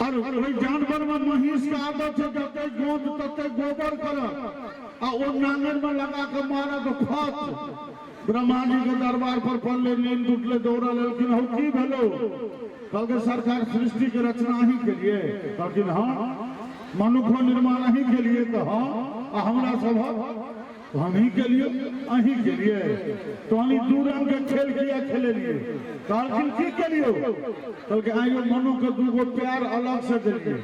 और कोई जानवर में महिष का आदत है जते गोद तते गोबर कर आ ओ नांगर में लगा के मारा तो खत ब्रह्मा जी के दरबार पर पल्ले नींद टूटले दौड़ा लेकिन हो की भेलो कल के सरकार सृष्टि के रचना ही के लिए लेकिन हां मनुष्य निर्माण ही के लिए तो हां हमरा सब हम ही के लिए अही के लिए तो हम दू रंग के खेल किया खेले लिए कहलखिन की के लिए कल के आइयो मनु के दूगो प्यार अलग से दिलिए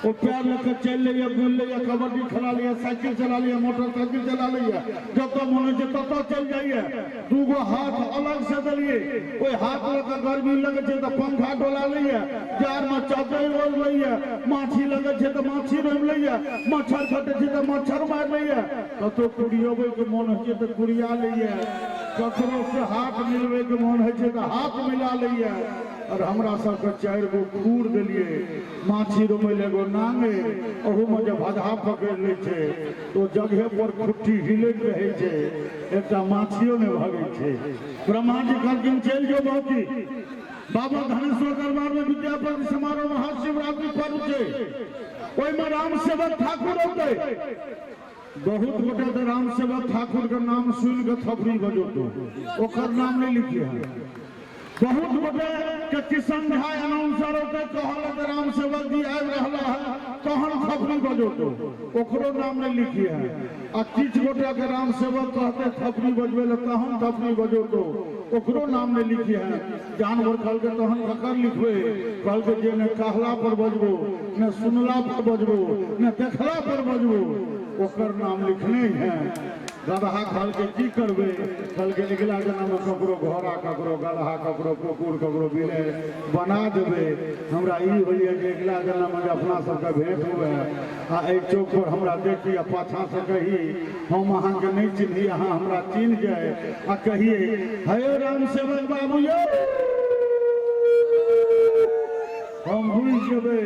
वो प्यार लेकर चल लिया बुल लिया कबड्डी खेला लिया साइकिल चला लिया मोटरसाइकिल चला लिया जब तक मन जे तब चल जाइए दूगो हाथ अलग से दिलिए ओई हाथ लेकर गर्मी लगे छे तो पंखा डोला लिया जार में चादर ओढ़ लिया माछी लगे छे तो माछी रोम लिया मच्छर कटे छे तो मच्छर मार लिया तो कुड़ियोबे के मन है तो कुड़िया लिया ककरो से हाथ मिलवे के मन है तो हाथ मिला लिया और हमरा सब के 4 गो खूर दिलिए माछी रोमेले गो नांगे ओहू में जब आधा पकड़ ले छे तो जगह पर खुट्टी हिलैत रहे छे एकटा माछियो ने भागे छे ब्रह्मा जी कहलखिन चल जो बाकी बाबा धनेश्वर दरबार में विद्यापति समारोह महाशिवरात्रि पर्व छे ओई में राम सेवक ठाकुर होते बहुत गोटे तो राम सेवक ठाकुर का नाम सुन के थपड़ी बजोतो ओकर नाम नहीं लिखिए बहुत गोटे के किशन झा अनाउंसर होते कहल के राम सेवक जी आबि रहला है तहन थपड़ी बजोतो ओकरो नाम नहीं लिखिए आ किछ गोटे के राम सेवक कहते थपड़ी बजबे ल तहन थपड़ी बजोतो ओकरो नाम नहीं लिखिए जानवर कहल के तहन ककर लिखबे कहल के जे ने कहला पर बजबो ने सुनला पर बजबो ने देखला पर बजबो ओकर नाम लिखने हैं गदहा खल के की करबे खल के निकला के नाम ककरो घोड़ा ककरो गदहा ककरो कुकुर ककरो बिले बना देबे हमरा ई होइए कि निकला के नाम अपना सब के भेंट हुए आ ए चौक पर हमरा देखी आ पाछा से कही हम अहां के नहीं चिन्ही अहां हमरा चिन्ह जाए आ कहिए हे राम सेवक बाबू यो हम भूल जेबे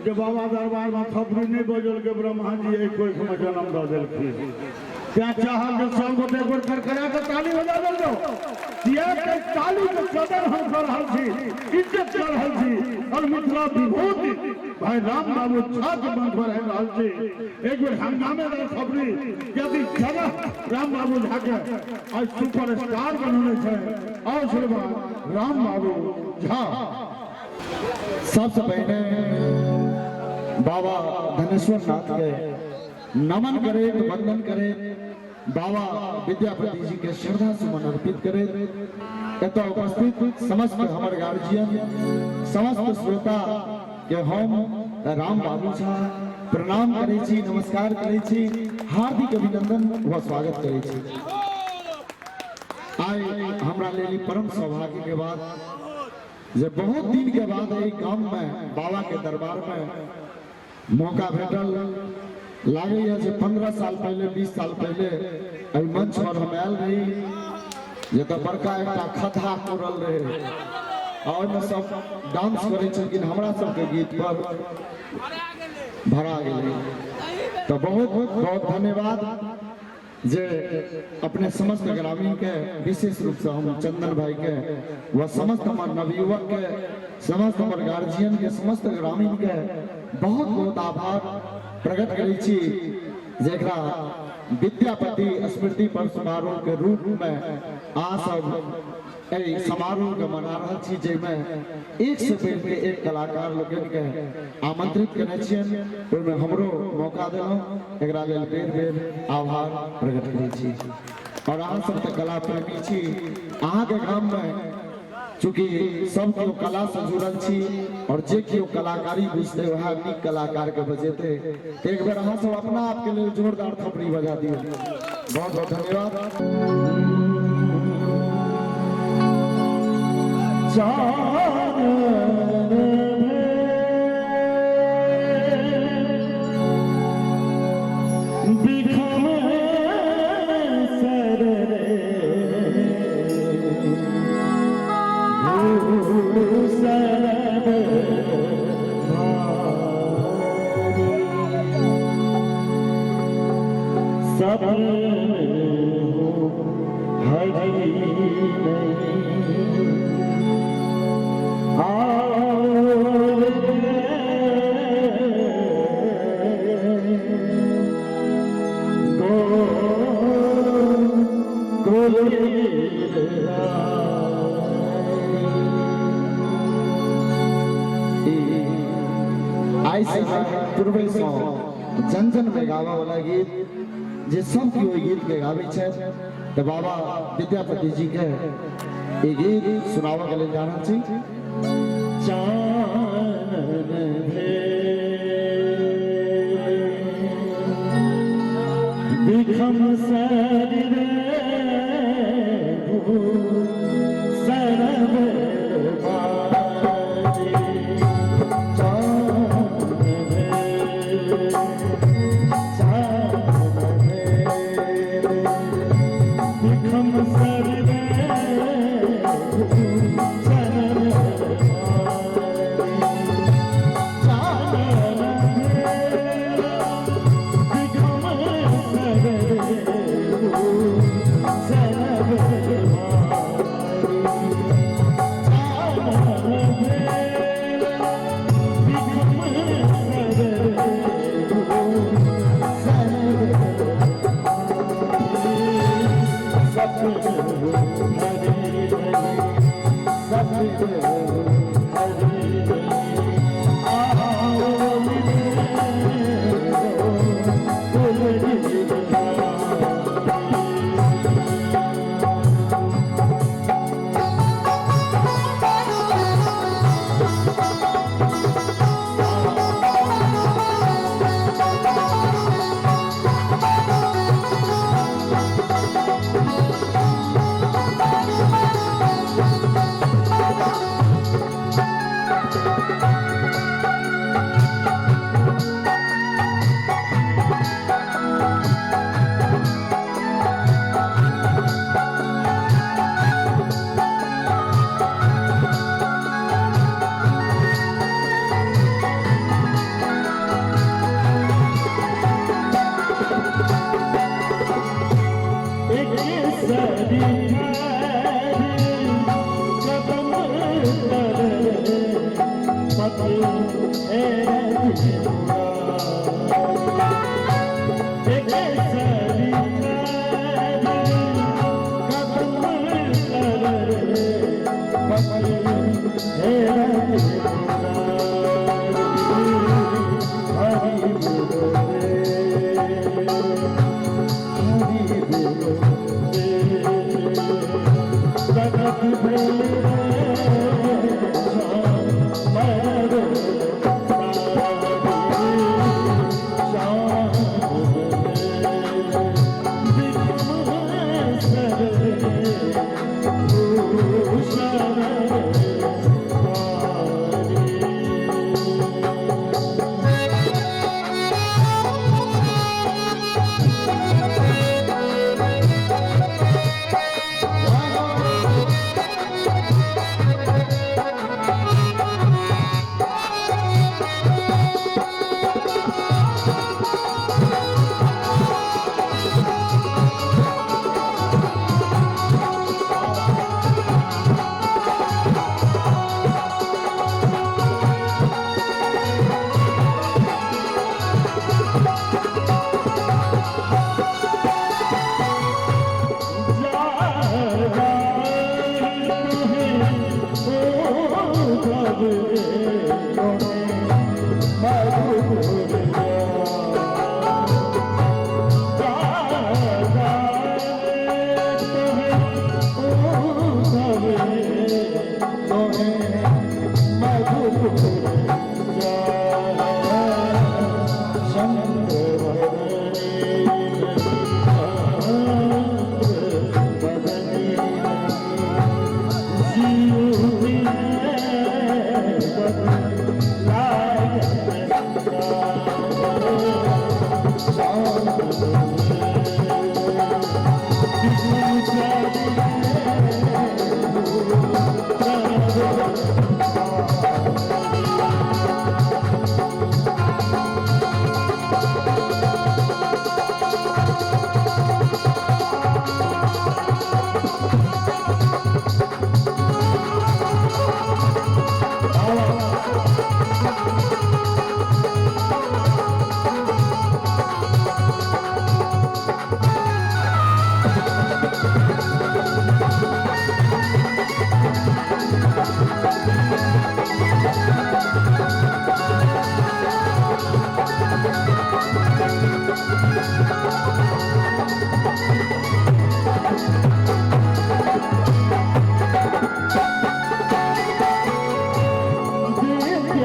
जे बाबा दरबार में थपड़ी नहीं बजल के ब्रह्मा जी एक कोई में जन्म द देलखिन क्या चाहल जो सब गोटे एक बार करकरा के ताली बजा दे दो किया के ताली के कदर हम कर रहल छी इज्जत कर रहल छी और मिथिला विभूति भाई राम बाबू छात बंद पर रहल छी एक बार हंगामे में थपड़ी यदि जगह राम बाबू झाके आज सुपरस्टार बनने छे और श्रीमान राम बाबू झा सबसे पहले बाबा धनेश्वर नाथ के नमन करे वंदन करे बाबा विद्यापति जी के श्रद्धा सुमन अर्पित करे एत उपस्थित समस्त हमर गार्जियन समस्त श्रोता के हम राम बाबू झा प्रणाम करे छी नमस्कार करे छी हार्दिक अभिनंदन व स्वागत करे छी आइ हमरा लेली परम सौभाग्य के बाद जे बहुत दिन के बाद एहि गांव में बाबा के दरबार में मौका भेटल लागे है जे 15 साल पहले 20 साल पहले एहि मंच पर हम आयल रही जे तो बड़का एकटा खथा कोरल रहे और में सब डांस करे छलखिन हमरा सब के गीत पर भरा गेलै तो बहुत बहुत धन्यवाद जे अपने समस्त ग्रामीण के विशेष रूप से हम चंदन भाई के व समस्त हमारे नवयुवक के समस्त हमारे गार्जियन के समस्त ग्रामीण के बहुत बहुत आभार प्रकट करे छी जेकरा विद्यापति स्मृति पर समारोह के रूप में आ सब ए समारोह के मना रहा छी जे में एक से बढ़ के एक कलाकार लोगन के आमंत्रित करने छियन ओय में हमरो मौका देलौ एकरा लेल बेर बेर आभार प्रकट करै छी और अहाँ सब त कला प्रेमी छी अहाँ के गाम में चूंकि सब केओ कला से जुड़ल छी और जे केओ कलाकारी बुझते वह नीक कलाकार के बजेते एक बार अहाँ सब अपना आप के लिए जोरदार थपड़ी बजा दियो बहुत बहुत धन्यवाद हरि। आई से पूर्वे सो जन जन में गावा वाला गीत जे सब की ओई गीत के गावे छे तो बाबा विद्यापति जी के ये गीत सुनावा के लिए जाना छी चानन दिखम सर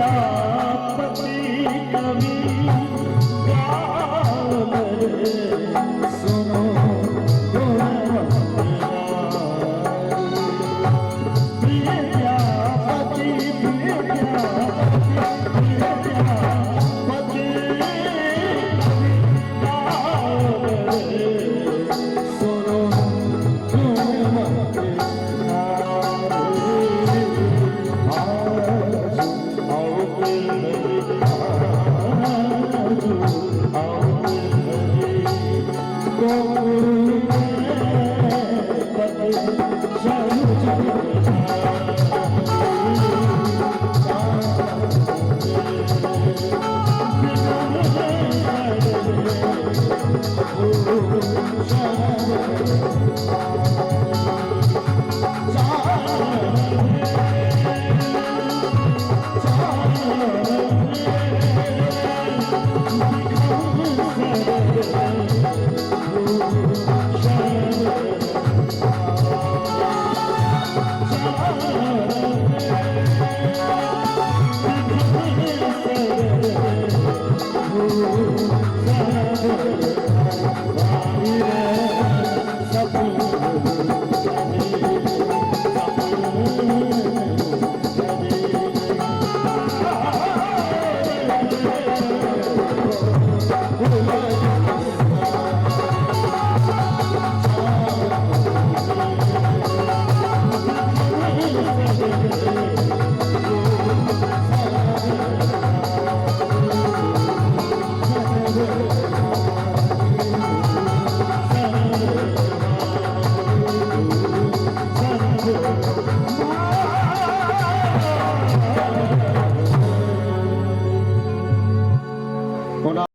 विद्यापति कवि गान रे सुनो विद्यापति Oh,